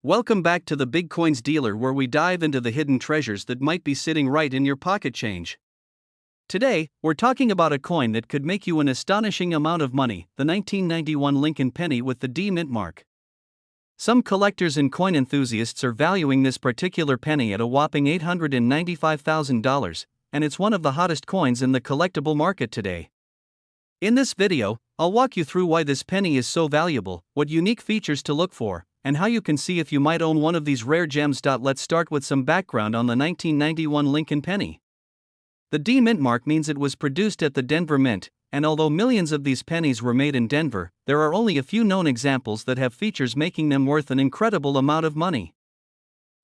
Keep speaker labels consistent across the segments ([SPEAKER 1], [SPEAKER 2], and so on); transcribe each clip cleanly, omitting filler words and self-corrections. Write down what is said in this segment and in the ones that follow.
[SPEAKER 1] Welcome back to the Big Coins Dealer, where we dive into the hidden treasures that might be sitting right in your pocket change. Today, we're talking about a coin that could make you an astonishing amount of money, the 1991 Lincoln penny with the D mint mark. Some collectors and coin enthusiasts are valuing this particular penny at a whopping $895,000, and it's one of the hottest coins in the collectible market today. In this video, I'll walk you through why this penny is so valuable, what unique features to look for, and how you can see if you might own one of these rare gems. Let's start with some background on the 1991 Lincoln penny. The D mint mark means it was produced at the Denver Mint, and although millions of these pennies were made in Denver, there are only a few known examples that have features making them worth an incredible amount of money.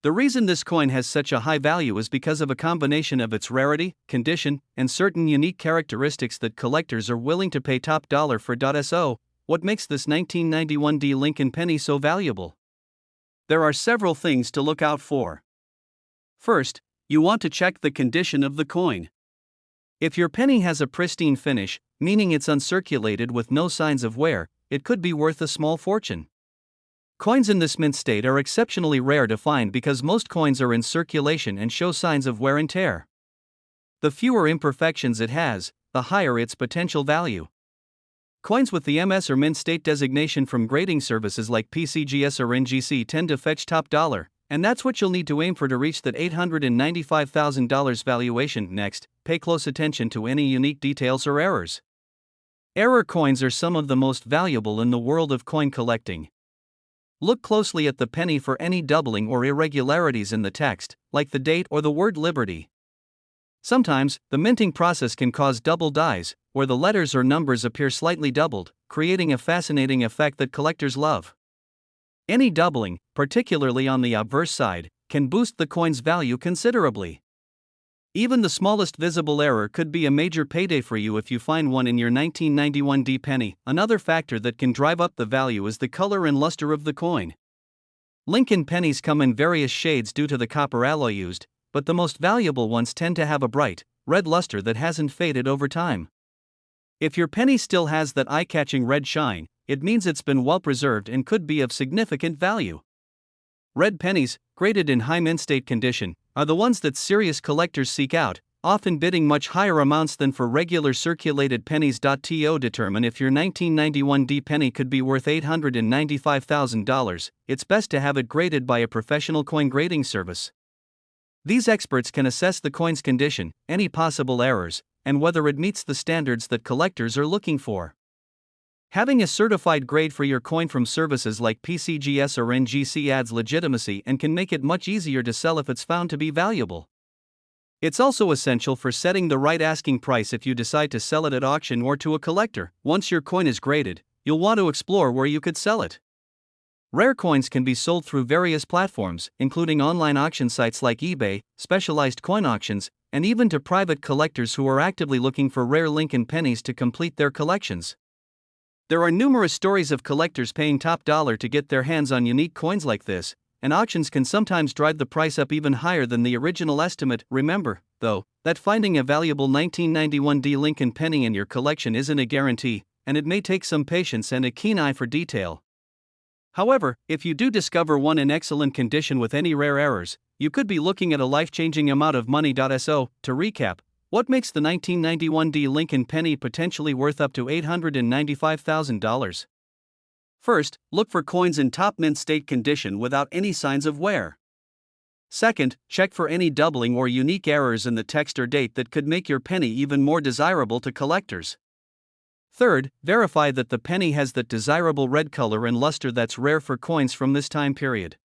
[SPEAKER 1] The reason this coin has such a high value is because of a combination of its rarity, condition, and certain unique characteristics that collectors are willing to pay top dollar for. So, what makes this 1991 D Lincoln penny so valuable? There are several things to look out for. First, you want to check the condition of the coin. If your penny has a pristine finish, meaning it's uncirculated with no signs of wear, it could be worth a small fortune. Coins in this mint state are exceptionally rare to find because most coins are in circulation and show signs of wear and tear. The fewer imperfections it has, the higher its potential value. Coins with the MS or mint state designation from grading services like PCGS or NGC tend to fetch top dollar, and that's what you'll need to aim for to reach that $895,000 valuation. Next, pay close attention to any unique details or errors. Error coins are some of the most valuable in the world of coin collecting. Look closely at the penny for any doubling or irregularities in the text, like the date or the word Liberty. Sometimes, the minting process can cause double dies, where the letters or numbers appear slightly doubled, creating a fascinating effect that collectors love. Any doubling, particularly on the obverse side, can boost the coin's value considerably. Even the smallest visible error could be a major payday for you if you find one in your 1991 D penny. Another factor that can drive up the value is the color and luster of the coin. Lincoln pennies come in various shades due to the copper alloy used, but the most valuable ones tend to have a bright, red luster that hasn't faded over time. If your penny still has that eye-catching red shine, it means it's been well preserved and could be of significant value. Red pennies, graded in high mint state condition, are the ones that serious collectors seek out, often bidding much higher amounts than for regular circulated pennies. To determine if your 1991 D penny could be worth $895,000, it's best to have it graded by a professional coin grading service. These experts can assess the coin's condition, any possible errors, and whether it meets the standards that collectors are looking for. Having a certified grade for your coin from services like PCGS or NGC adds legitimacy and can make it much easier to sell if it's found to be valuable. It's also essential for setting the right asking price if you decide to sell it at auction or to a collector. Once your coin is graded, you'll want to explore where you could sell it. Rare coins can be sold through various platforms, including online auction sites like eBay, specialized coin auctions, and even to private collectors who are actively looking for rare Lincoln pennies to complete their collections. There are numerous stories of collectors paying top dollar to get their hands on unique coins like this, and auctions can sometimes drive the price up even higher than the original estimate. Remember, though, that finding a valuable 1991 D Lincoln penny in your collection isn't a guarantee, and it may take some patience and a keen eye for detail. However, if you do discover one in excellent condition with any rare errors, you could be looking at a life-changing amount of money. So, to recap, what makes the 1991 D Lincoln penny potentially worth up to $895,000? First, look for coins in top mint state condition without any signs of wear. Second, check for any doubling or unique errors in the text or date that could make your penny even more desirable to collectors. Third, verify that the penny has that desirable red color and luster that's rare for coins from this time period.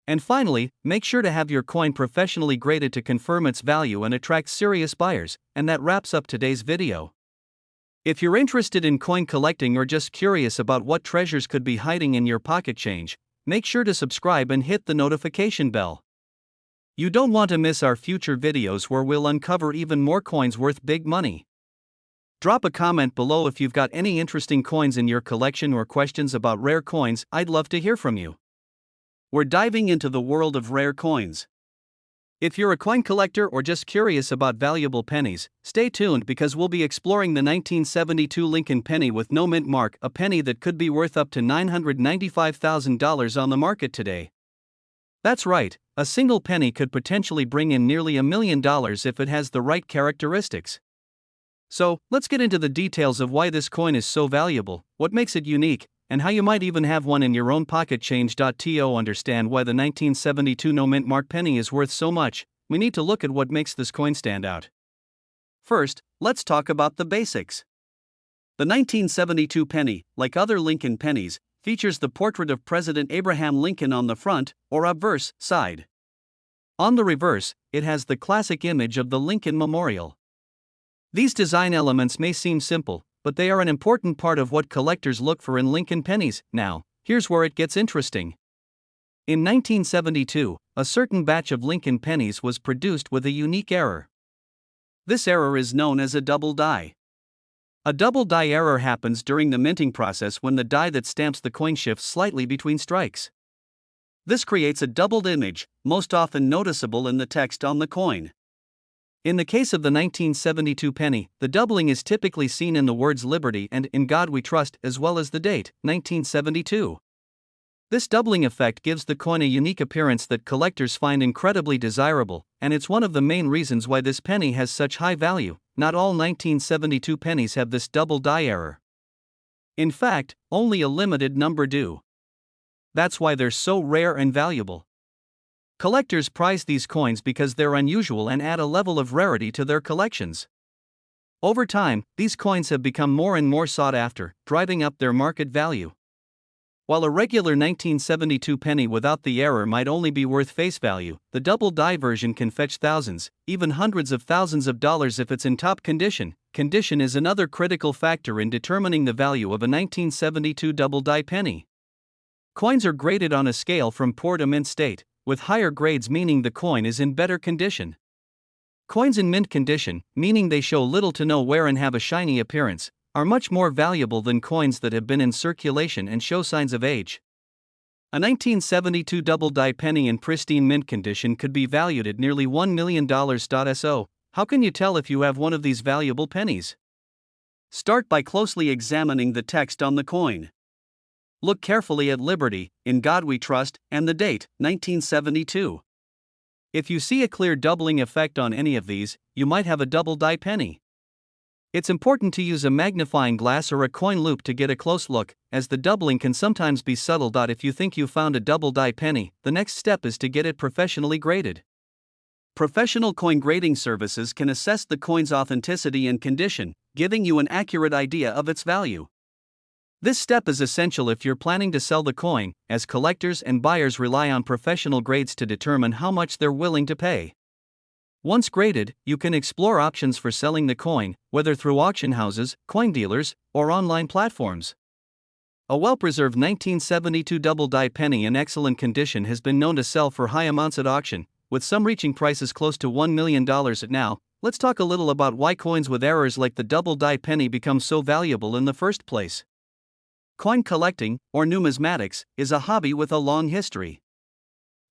[SPEAKER 1] And finally, make sure to have your coin professionally graded to confirm its value and attract serious buyers. And that wraps up today's video. If you're interested in coin collecting or just curious about what treasures could be hiding in your pocket change, make sure to subscribe and hit the notification bell. You don't want to miss our future videos where we'll uncover even more coins worth big money. Drop a comment below if you've got any interesting coins in your collection or questions about rare coins. I'd love to hear from you. We're diving into the world of rare coins. If you're a coin collector or just curious about valuable pennies, stay tuned because we'll be exploring the 1972 Lincoln penny with no mint mark, a penny that could be worth up to $995,000 on the market today. That's right, a single penny could potentially bring in nearly $1 million if it has the right characteristics. So, let's get into the details of why this coin is so valuable, what makes it unique, and how you might even have one in your own pocket change. To understand why the 1972 no mint mark penny is worth so much, we need to look at what makes this coin stand out. First, let's talk about the basics. The 1972 penny, like other Lincoln pennies, features the portrait of President Abraham Lincoln on the front, or obverse, side. On the reverse, it has the classic image of the Lincoln Memorial. These design elements may seem simple, but they are an important part of what collectors look for in Lincoln pennies. Now, here's where it gets interesting. In 1972, a certain batch of Lincoln pennies was produced with a unique error. This error is known as a double die. A double die error happens during the minting process when the die that stamps the coin shifts slightly between strikes. This creates a doubled image, most often noticeable in the text on the coin. In the case of the 1972 penny, the doubling is typically seen in the words Liberty and In God We Trust, as well as the date, 1972. This doubling effect gives the coin a unique appearance that collectors find incredibly desirable, and it's one of the main reasons why this penny has such high value. Not all 1972 pennies have this double die error. In fact, only a limited number do. That's why they're so rare and valuable. Collectors prize these coins because they're unusual and add a level of rarity to their collections. Over time, these coins have become more and more sought after, driving up their market value. While a regular 1972 penny without the error might only be worth face value, the double die version can fetch thousands, even hundreds of thousands of dollars if it's in top condition. Condition is another critical factor in determining the value of a 1972 double die penny. Coins are graded on a scale from poor to mint state, with higher grades meaning the coin is in better condition. Coins in mint condition, meaning they show little to no wear and have a shiny appearance, are much more valuable than coins that have been in circulation and show signs of age. A 1972 double die penny in pristine mint condition could be valued at nearly $1 million. So, how can you tell if you have one of these valuable pennies? Start by closely examining the text on the coin. Look carefully at Liberty, In God We Trust, and the date, 1972. If you see a clear doubling effect on any of these, you might have a double die penny. It's important to use a magnifying glass or a coin loupe to get a close look, as the doubling can sometimes be subtle. If you think you found a double die penny, the next step is to get it professionally graded. Professional coin grading services can assess the coin's authenticity and condition, giving you an accurate idea of its value. This step is essential if you're planning to sell the coin, as collectors and buyers rely on professional grades to determine how much they're willing to pay. Once graded, you can explore options for selling the coin, whether through auction houses, coin dealers, or online platforms. A well-preserved 1972 double die penny in excellent condition has been known to sell for high amounts at auction, with some reaching prices close to $1 million. Now, let's talk a little about why coins with errors like the double die penny become so valuable in the first place. Coin collecting, or numismatics, is a hobby with a long history.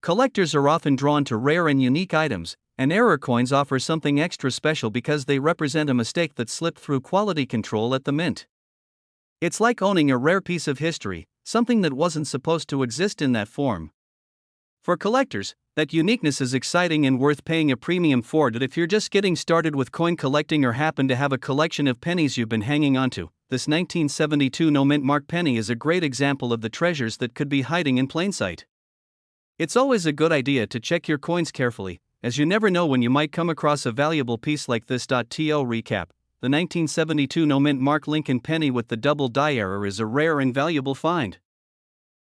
[SPEAKER 1] Collectors are often drawn to rare and unique items, and error coins offer something extra special because they represent a mistake that slipped through quality control at the mint. It's like owning a rare piece of history, something that wasn't supposed to exist in that form. For collectors, that uniqueness is exciting and worth paying a premium for. If you're just getting started with coin collecting or happen to have a collection of pennies you've been hanging onto, this 1972 no mint mark penny is a great example of the treasures that could be hiding in plain sight. It's always a good idea to check your coins carefully, as you never know when you might come across a valuable piece like this. To recap, the 1972 no mint mark Lincoln penny with the double die error is a rare and valuable find.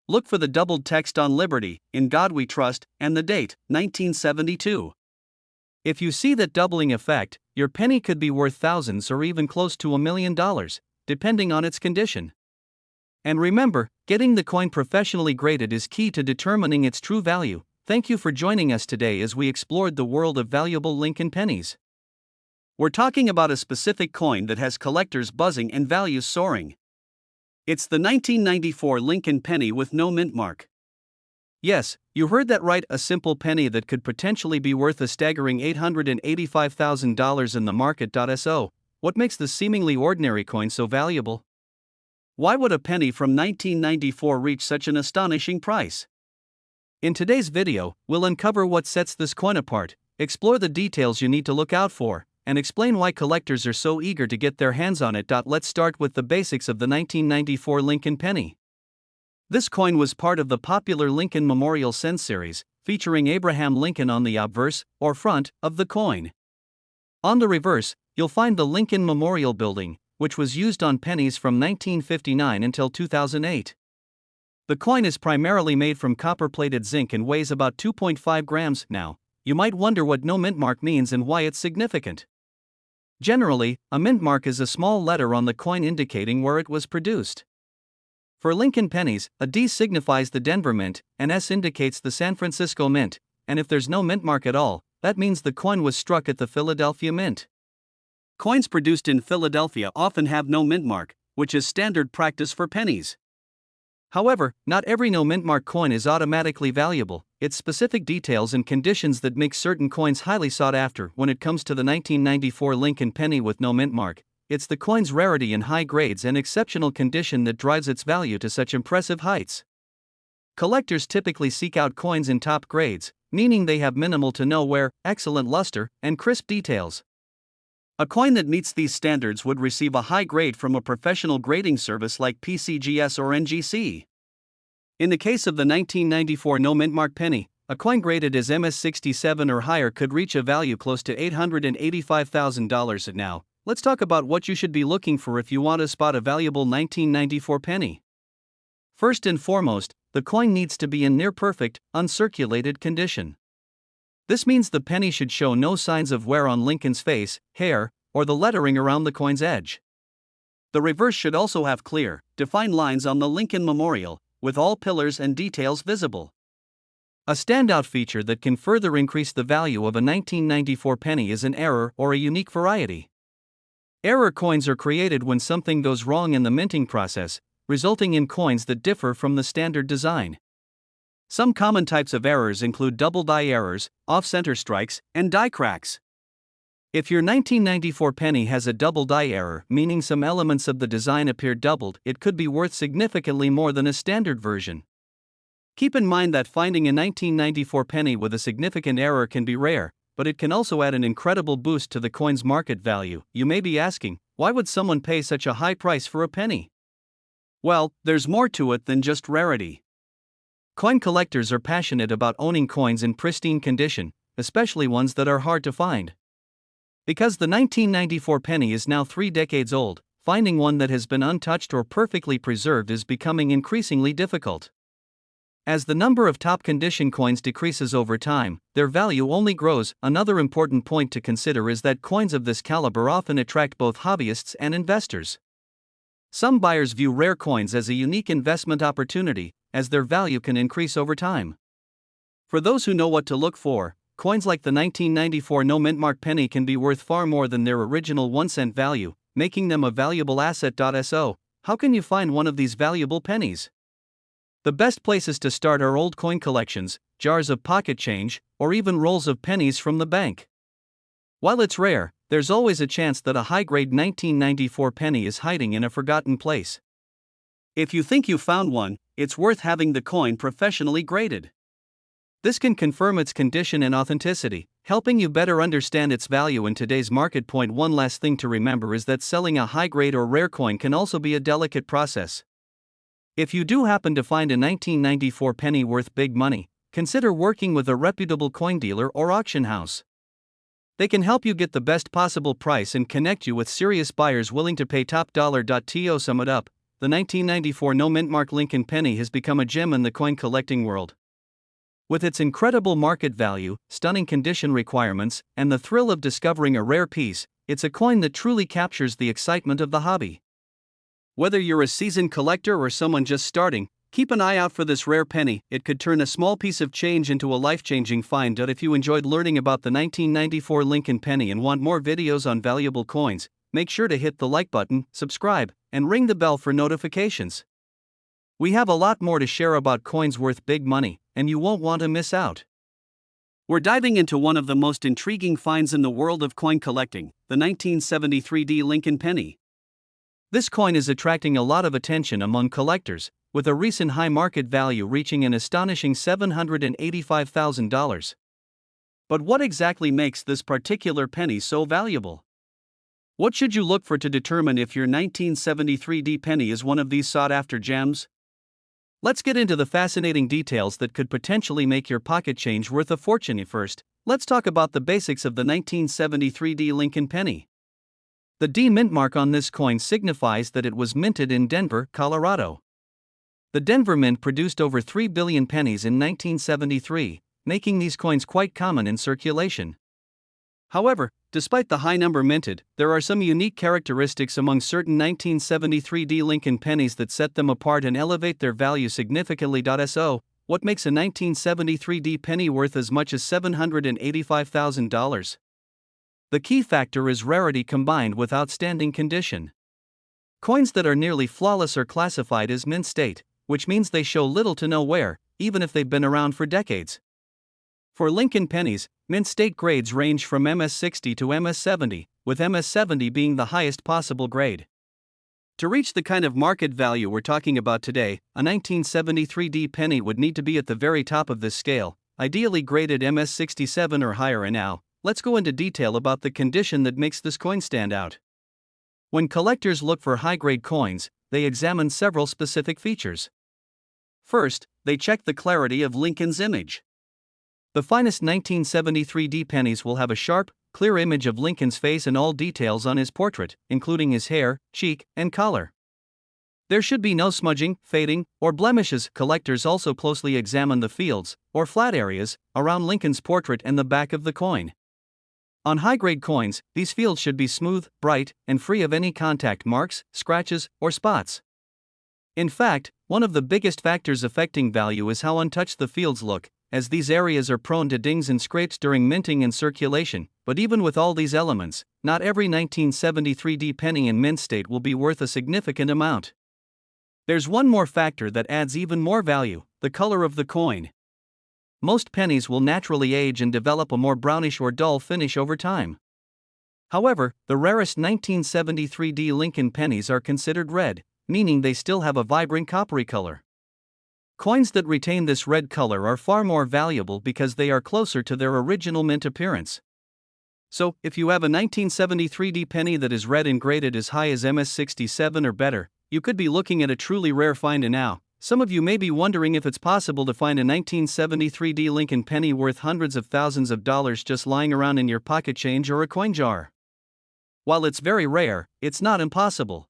[SPEAKER 1] Look for the doubled text on Liberty, In God We Trust, and the date, 1972. If you see that doubling effect, your penny could be worth thousands or even close to $1 million, depending on its condition. And remember, getting the coin professionally graded is key to determining its true value. Thank you for joining us today as we explored the world of valuable Lincoln pennies. We're talking about a specific coin that has collectors buzzing and values soaring. It's the 1994 Lincoln penny with no mint mark. Yes, you heard that right, a simple penny that could potentially be worth a staggering $885,000 in the market. So, what makes this seemingly ordinary coin so valuable? Why would a penny from 1994 reach such an astonishing price? In today's video, we'll uncover what sets this coin apart, explore the details you need to look out for, and explain why collectors are so eager to get their hands on it. Let's start with the basics of the 1994 Lincoln penny. This coin was part of the popular Lincoln Memorial Cent series, featuring Abraham Lincoln on the obverse, or front, of the coin. On the reverse, you'll find the Lincoln Memorial Building, which was used on pennies from 1959 until 2008. The coin is primarily made from copper-plated zinc and weighs about 2.5 grams. Now, you might wonder what no mint mark means and why it's significant. Generally, a mint mark is a small letter on the coin indicating where it was produced. For Lincoln pennies, a D signifies the Denver Mint, an S indicates the San Francisco Mint, and if there's no mint mark at all, that means the coin was struck at the Philadelphia Mint. Coins produced in Philadelphia often have no mint mark, which is standard practice for pennies. However, not every no mint mark coin is automatically valuable. It's specific details and conditions that make certain coins highly sought after. When it comes to the 1994 Lincoln penny with no mint mark, it's the coin's rarity in high grades and exceptional condition that drives its value to such impressive heights. Collectors typically seek out coins in top grades, meaning they have minimal to no wear, excellent luster, and crisp details. A coin that meets these standards would receive a high grade from a professional grading service like PCGS or NGC. In the case of the 1994 no mint mark penny, a coin graded as MS67 or higher could reach a value close to $885,000. Now, let's talk about what you should be looking for if you want to spot a valuable 1994 penny. First and foremost, the coin needs to be in near-perfect, uncirculated condition. This means the penny should show no signs of wear on Lincoln's face, hair, or the lettering around the coin's edge. The reverse should also have clear, defined lines on the Lincoln Memorial, with all pillars and details visible. A standout feature that can further increase the value of a 1994 penny is an error or a unique variety. Error coins are created when something goes wrong in the minting process, resulting in coins that differ from the standard design. Some common types of errors include double die errors, off-center strikes, and die cracks. If your 1994 penny has a double die error, meaning some elements of the design appear doubled, it could be worth significantly more than a standard version. Keep in mind that finding a 1994 penny with a significant error can be rare, but it can also add an incredible boost to the coin's market value. You may be asking, why would someone pay such a high price for a penny? Well, there's more to it than just rarity. Coin collectors are passionate about owning coins in pristine condition, especially ones that are hard to find. Because the 1994 penny is now 3 decades old, finding one that has been untouched or perfectly preserved is becoming increasingly difficult. As the number of top condition coins decreases over time, their value only grows. Another important point to consider is that coins of this caliber often attract both hobbyists and investors. Some buyers view rare coins as a unique investment opportunity, as their value can increase over time. For those who know what to look for, coins like the 1994 no mint mark penny can be worth far more than their original 1-cent value, making them a valuable asset. So, how can you find one of these valuable pennies? The best places to start are old coin collections, jars of pocket change, or even rolls of pennies from the bank. While it's rare, there's always a chance that a high-grade 1994 penny is hiding in a forgotten place. If you think you found one, it's worth having the coin professionally graded. This can confirm its condition and authenticity, helping you better understand its value in today's market. One last thing to remember is that selling a high-grade or rare coin can also be a delicate process. If you do happen to find a 1994 penny worth big money, consider working with a reputable coin dealer or auction house. They can help you get the best possible price and connect you with serious buyers willing to pay top dollar. To sum it up, the 1994 no mint mark Lincoln penny has become a gem in the coin collecting world. With its incredible market value, stunning condition requirements, and the thrill of discovering a rare piece, it's a coin that truly captures the excitement of the hobby. Whether you're a seasoned collector or someone just starting, keep an eye out for this rare penny. It could turn a small piece of change into a life-changing find. If you enjoyed learning about the 1994 Lincoln penny and want more videos on valuable coins, make sure to hit the like button, subscribe, and ring the bell for notifications. We have a lot more to share about coins worth big money, and you won't want to miss out. We're diving into one of the most intriguing finds in the world of coin collecting, the 1973 Lincoln penny. This coin is attracting a lot of attention among collectors, with a recent high market value reaching an astonishing $785,000. But what exactly makes this particular penny so valuable? What should you look for to determine if your 1973 penny is one of these sought-after gems? Let's get into the fascinating details that could potentially make your pocket change worth a fortune. First, let's talk about the basics of the 1973 Lincoln penny. The D mint mark on this coin signifies that it was minted in Denver, Colorado. The Denver Mint produced over 3 billion pennies in 1973, making these coins quite common in circulation. However, despite the high number minted, there are some unique characteristics among certain 1973 Lincoln pennies that set them apart and elevate their value significantly. So, what makes a 1973 penny worth as much as $785,000? The key factor is rarity combined with outstanding condition. Coins that are nearly flawless are classified as mint state, which means they show little to no wear, even if they've been around for decades. For Lincoln pennies, mint state grades range from MS60 to MS70, with MS70 being the highest possible grade. To reach the kind of market value we're talking about today, a 1973 penny would need to be at the very top of this scale, ideally graded MS67 or higher. And now, let's go into detail about the condition that makes this coin stand out. When collectors look for high-grade coins, they examine several specific features. First, they check the clarity of Lincoln's image. The finest 1973 pennies will have a sharp, clear image of Lincoln's face and all details on his portrait, including his hair, cheek, and collar. There should be no smudging, fading, or blemishes. Collectors also closely examine the fields, or flat areas, around Lincoln's portrait and the back of the coin. On high-grade coins, these fields should be smooth, bright, and free of any contact marks, scratches, or spots. In fact, one of the biggest factors affecting value is how untouched the fields look, as these areas are prone to dings and scrapes during minting and circulation. But even with all these elements, not every 1973 penny in mint state will be worth a significant amount. There's one more factor that adds even more value: the color of the coin. Most pennies will naturally age and develop a more brownish or dull finish over time. However, the rarest 1973 Lincoln pennies are considered red, meaning they still have a vibrant coppery color. Coins that retain this red color are far more valuable because they are closer to their original mint appearance. So, if you have a 1973 penny that is red and graded as high as MS67 or better, you could be looking at a truly rare find. And now, some of you may be wondering if it's possible to find a 1973 Lincoln penny worth hundreds of thousands of dollars just lying around in your pocket change or a coin jar. While it's very rare, it's not impossible.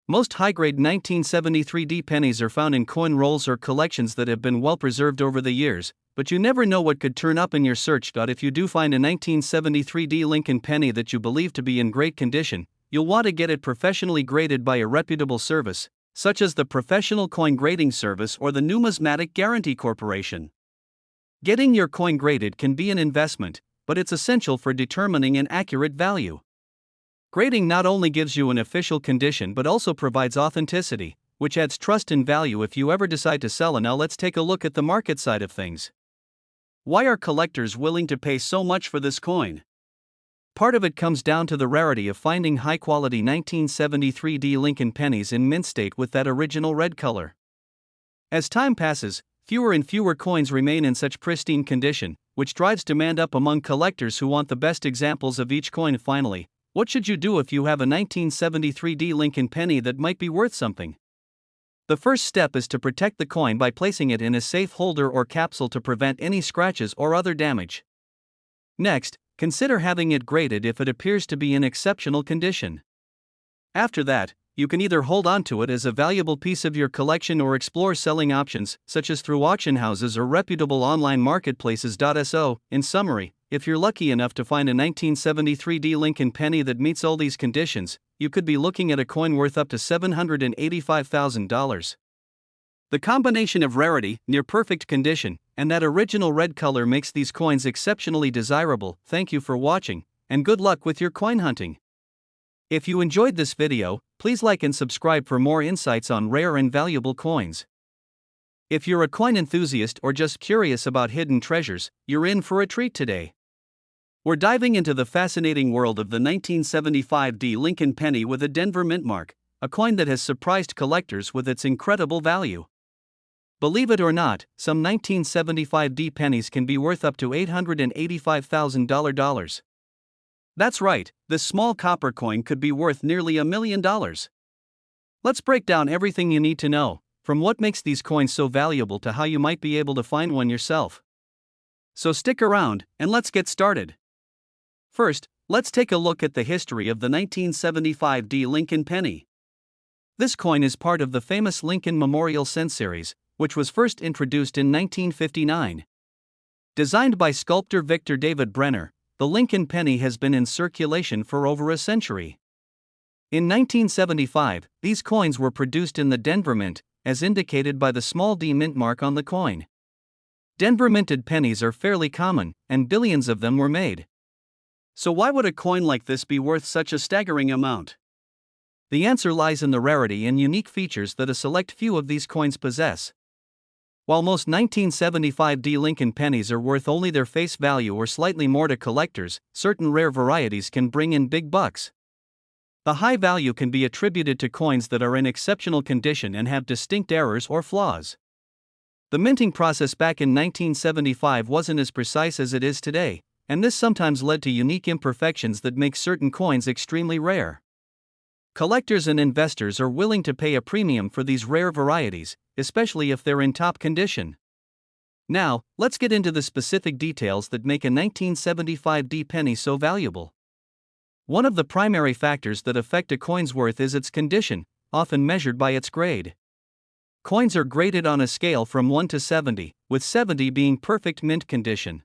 [SPEAKER 1] Most high-grade 1973 pennies are found in coin rolls or collections that have been well preserved over the years, but you never know what could turn up in your search. If you do find a 1973 Lincoln penny that you believe to be in great condition, you'll want to get it professionally graded by a reputable service, such as the Professional Coin Grading Service or the Numismatic Guarantee Corporation. Getting your coin graded can be an investment, but it's essential for determining an accurate value. Grading not only gives you an official condition but also provides authenticity, which adds trust and value if you ever decide to sell. And now let's take a look at the market side of things. Why are collectors willing to pay so much for this coin? Part of it comes down to the rarity of finding high-quality 1973 Lincoln pennies in mint state with that original red color. As time passes, fewer and fewer coins remain in such pristine condition, which drives demand up among collectors who want the best examples of each coin. Finally, what should you do if you have a 1973 Lincoln penny that might be worth something? The first step is to protect the coin by placing it in a safe holder or capsule to prevent any scratches or other damage. Next, consider having it graded if it appears to be in exceptional condition. After that, you can either hold on to it as a valuable piece of your collection or explore selling options, such as through auction houses or reputable online marketplaces. So, in summary, if you're lucky enough to find a 1973 Lincoln penny that meets all these conditions, you could be looking at a coin worth up to $785,000. The combination of rarity, near perfect condition, and that original red color makes these coins exceptionally desirable. Thank you for watching, and good luck with your coin hunting. If you enjoyed this video, please like and subscribe for more insights on rare and valuable coins. If you're a coin enthusiast or just curious about hidden treasures, you're in for a treat today. We're diving into the fascinating world of the 1975 Lincoln penny with a Denver mint mark, a coin that has surprised collectors with its incredible value. Believe it or not, some 1975 pennies can be worth up to $885,000. That's right, this small copper coin could be worth nearly $1 million. Let's break down everything you need to know, from what makes these coins so valuable to how you might be able to find one yourself. So stick around, and let's get started. First, let's take a look at the history of the 1975 Lincoln penny. This coin is part of the famous Lincoln Memorial Cent series, which was first introduced in 1959. Designed by sculptor Victor David Brenner, the Lincoln penny has been in circulation for over a century. In 1975, these coins were produced in the Denver Mint, as indicated by the small D mint mark on the coin. Denver minted pennies are fairly common, and billions of them were made. So why would a coin like this be worth such a staggering amount? The answer lies in the rarity and unique features that a select few of these coins possess. While most 1975 Lincoln pennies are worth only their face value or slightly more to collectors, certain rare varieties can bring in big bucks. The high value can be attributed to coins that are in exceptional condition and have distinct errors or flaws. The minting process back in 1975 wasn't as precise as it is today, and this sometimes led to unique imperfections that make certain coins extremely rare. Collectors and investors are willing to pay a premium for these rare varieties, especially if they're in top condition. Now, let's get into the specific details that make a 1975 penny so valuable. One of the primary factors that affect a coin's worth is its condition, often measured by its grade. Coins are graded on a scale from 1 to 70, with 70 being perfect mint condition.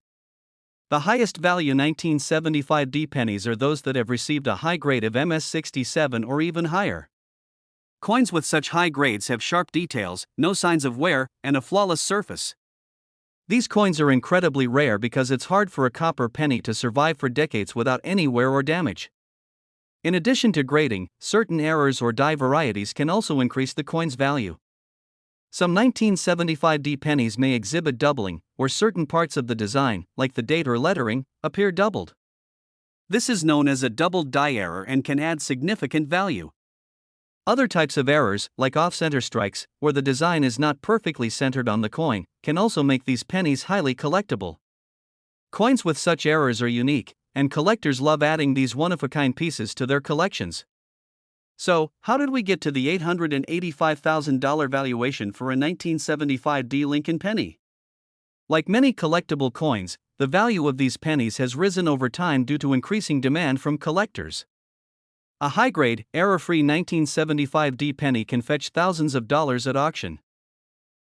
[SPEAKER 1] The highest value 1975 pennies are those that have received a high grade of MS67 or even higher. Coins with such high grades have sharp details, no signs of wear, and a flawless surface. These coins are incredibly rare because it's hard for a copper penny to survive for decades without any wear or damage. In addition to grading, certain errors or die varieties can also increase the coin's value. Some 1975 pennies may exhibit doubling, or certain parts of the design, like the date or lettering, appear doubled. This is known as a doubled die error and can add significant value. Other types of errors, like off-center strikes, where the design is not perfectly centered on the coin, can also make these pennies highly collectible. Coins with such errors are unique, and collectors love adding these one-of-a-kind pieces to their collections. So, how did we get to the $885,000 valuation for a 1975 Lincoln penny? Like many collectible coins, the value of these pennies has risen over time due to increasing demand from collectors. A high-grade, error-free 1975 penny can fetch thousands of dollars at auction.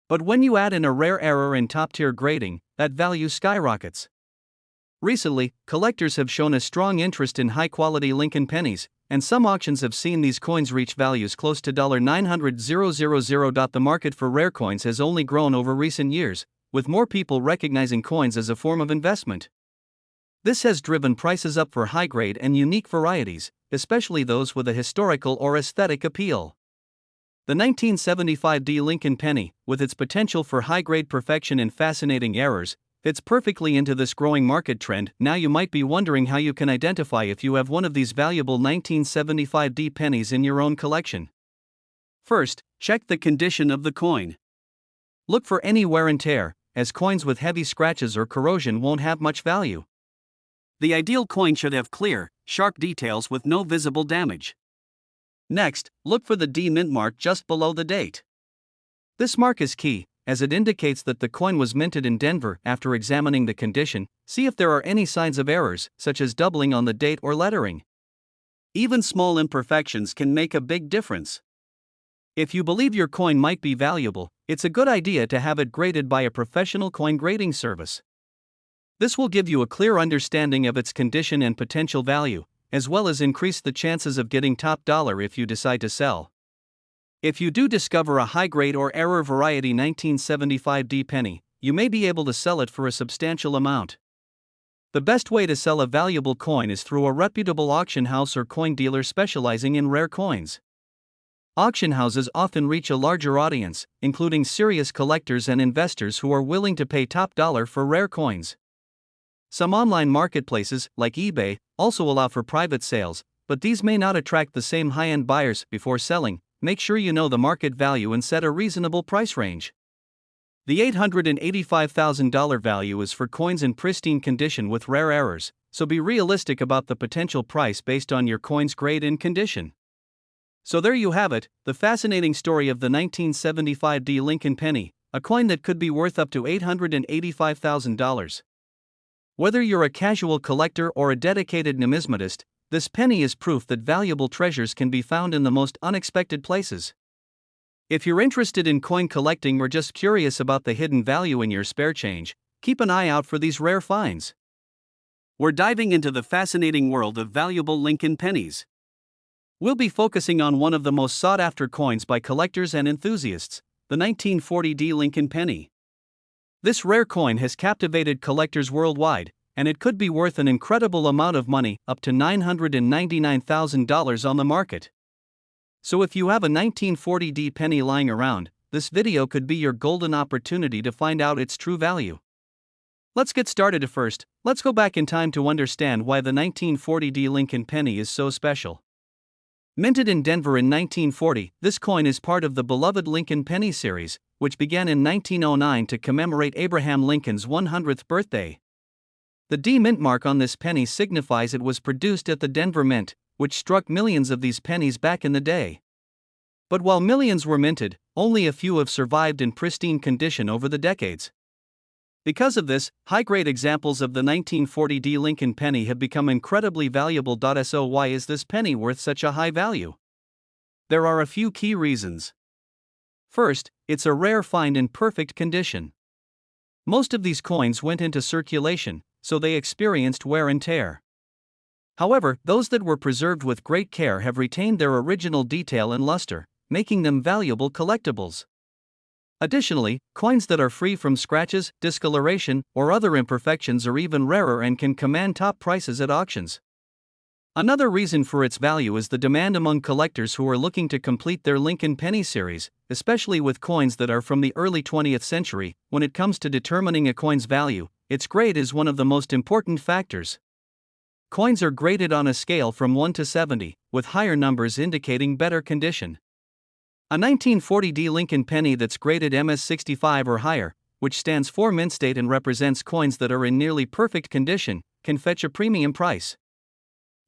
[SPEAKER 1] But when you add in a rare error in top-tier grading, that value skyrockets. Recently, collectors have shown a strong interest in high-quality Lincoln pennies, and some auctions have seen these coins reach values close to $900,000. The market for rare coins has only grown over recent years, with more people recognizing coins as a form of investment. This has driven prices up for high-grade and unique varieties, especially those with a historical or aesthetic appeal. The 1975 Lincoln penny, with its potential for high-grade perfection and fascinating errors, fits perfectly into this growing market trend. Now you might be wondering how you can identify if you have one of these valuable 1975 pennies in your own collection. First, check the condition of the coin. Look for any wear and tear, as coins with heavy scratches or corrosion won't have much value. The ideal coin should have clear, sharp details with no visible damage. Next, look for the D mint mark just below the date. This mark is key, as it indicates that the coin was minted in Denver. After examining the condition, see if there are any signs of errors, such as doubling on the date or lettering. Even small imperfections can make a big difference. If you believe your coin might be valuable, it's a good idea to have it graded by a professional coin grading service. This will give you a clear understanding of its condition and potential value, as well as increase the chances of getting top dollar if you decide to sell. If you do discover a high-grade or error variety 1975 penny, you may be able to sell it for a substantial amount. The best way to sell a valuable coin is through a reputable auction house or coin dealer specializing in rare coins. Auction houses often reach a larger audience, including serious collectors and investors who are willing to pay top dollar for rare coins. Some online marketplaces, like eBay, also allow for private sales, but these may not attract the same high-end buyers. Before selling, make sure you know the market value and set a reasonable price range. The $885,000 value is for coins in pristine condition with rare errors, so be realistic about the potential price based on your coin's grade and condition. So there you have it, the fascinating story of the 1975 Lincoln penny, a coin that could be worth up to $885,000. Whether you're a casual collector or a dedicated numismatist, this penny is proof that valuable treasures can be found in the most unexpected places. If you're interested in coin collecting or just curious about the hidden value in your spare change, keep an eye out for these rare finds. We're diving into the fascinating world of valuable Lincoln pennies. We'll be focusing on one of the most sought-after coins by collectors and enthusiasts, the 1940 Lincoln penny. This rare coin has captivated collectors worldwide, and it could be worth an incredible amount of money, up to $999,000 on the market. So if you have a 1940 penny lying around, this video could be your golden opportunity to find out its true value. Let's get started. First, let's go back in time to understand why the 1940 Lincoln penny is so special. Minted in Denver in 1940, this coin is part of the beloved Lincoln penny series, which began in 1909 to commemorate Abraham Lincoln's 100th birthday. The D mint mark on this penny signifies it was produced at the Denver Mint, which struck millions of these pennies back in the day. But while millions were minted, only a few have survived in pristine condition over the decades. Because of this, high-grade examples of the 1940 Lincoln penny have become incredibly valuable. So why is this penny worth such a high value? There are a few key reasons. First, it's a rare find in perfect condition. Most of these coins went into circulation, so they experienced wear and tear. However, those that were preserved with great care have retained their original detail and luster, making them valuable collectibles. Additionally, coins that are free from scratches, discoloration, or other imperfections are even rarer and can command top prices at auctions. Another reason for its value is the demand among collectors who are looking to complete their Lincoln penny series, especially with coins that are from the early 20th century. When it comes to determining a coin's value, its grade is one of the most important factors. Coins are graded on a scale from 1 to 70, with higher numbers indicating better condition. A 1940 Lincoln penny that's graded MS65 or higher, which stands for mint state and represents coins that are in nearly perfect condition, can fetch a premium price.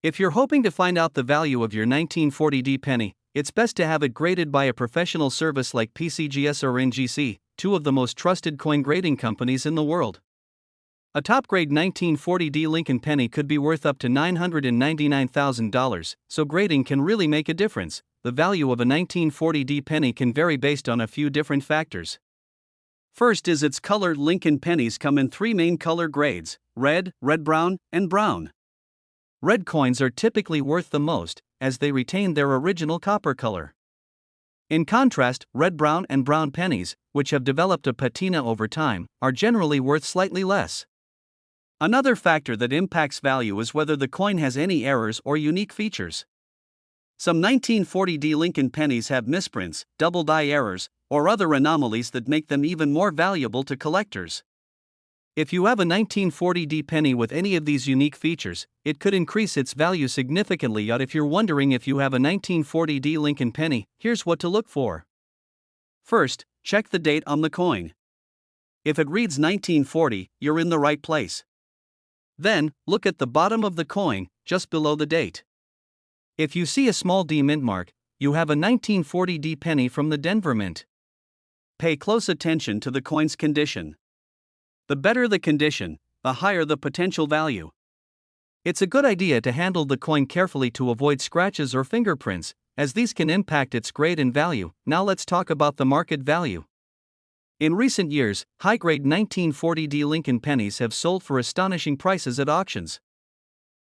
[SPEAKER 1] If you're hoping to find out the value of your 1940 penny, it's best to have it graded by a professional service like PCGS or NGC, two of the most trusted coin grading companies in the world. A top-grade 1940 Lincoln penny could be worth up to $999,000, so grading can really make a difference. The value of a 1940 penny can vary based on a few different factors. First is its color. Lincoln pennies come in three main color grades: red, red-brown, and brown. Red coins are typically worth the most, as they retain their original copper color. In contrast, red-brown and brown pennies, which have developed a patina over time, are generally worth slightly less. Another factor that impacts value is whether the coin has any errors or unique features. Some 1940 Lincoln pennies have misprints, double die errors, or other anomalies that make them even more valuable to collectors. If you have a 1940 penny with any of these unique features, it could increase its value significantly. Yet if you're wondering if you have a 1940 Lincoln penny, here's what to look for. First, check the date on the coin. If it reads 1940, you're in the right place. Then, look at the bottom of the coin, just below the date. If you see a small D mint mark, you have a 1940 penny from the Denver Mint. Pay close attention to the coin's condition. The better the condition, the higher the potential value. It's a good idea to handle the coin carefully to avoid scratches or fingerprints, as these can impact its grade and value. Now let's talk about the market value. In recent years, high-grade 1940 Lincoln pennies have sold for astonishing prices at auctions.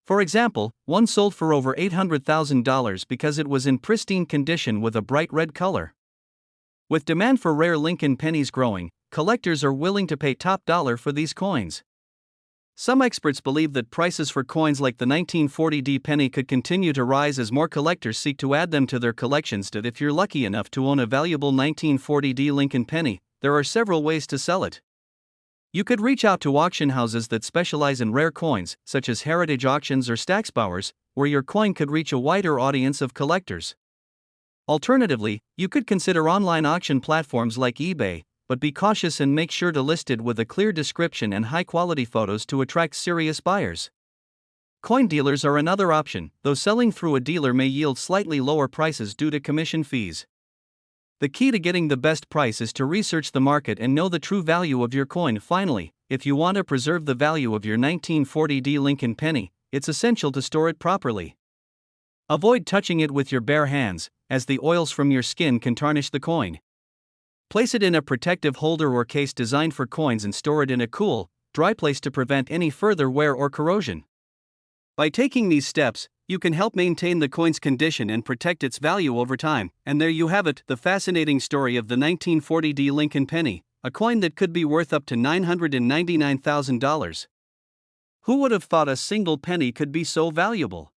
[SPEAKER 1] For example, one sold for over $800,000 because it was in pristine condition with a bright red color. With demand for rare Lincoln pennies growing, collectors are willing to pay top dollar for these coins. Some experts believe that prices for coins like the 1940 penny could continue to rise as more collectors seek to add them to their collections. If you're lucky enough to own a valuable 1940 Lincoln penny, there are several ways to sell it. You could reach out to auction houses that specialize in rare coins, such as Heritage Auctions or Stacksbowers, where your coin could reach a wider audience of collectors. Alternatively, you could consider online auction platforms like eBay, but be cautious and make sure to list it with a clear description and high-quality photos to attract serious buyers. Coin dealers are another option, though selling through a dealer may yield slightly lower prices due to commission fees. The key to getting the best price is to research the market and know the true value of your coin. Finally, if you want to preserve the value of your 1940D Lincoln penny, it's essential to store it properly. Avoid touching it with your bare hands, as the oils from your skin can tarnish the coin. Place it in a protective holder or case designed for coins and store it in a cool, dry place to prevent any further wear or corrosion. By taking these steps, you can help maintain the coin's condition and protect its value over time. And there you have it, the fascinating story of the 1940D Lincoln penny, a coin that could be worth up to $999,000. Who would have thought a single penny could be so valuable?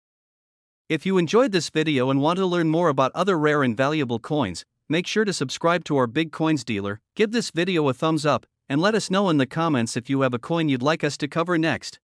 [SPEAKER 1] If you enjoyed this video and want to learn more about other rare and valuable coins, make sure to subscribe to our Big Coins dealer, give this video a thumbs up, and let us know in the comments if you have a coin you'd like us to cover next.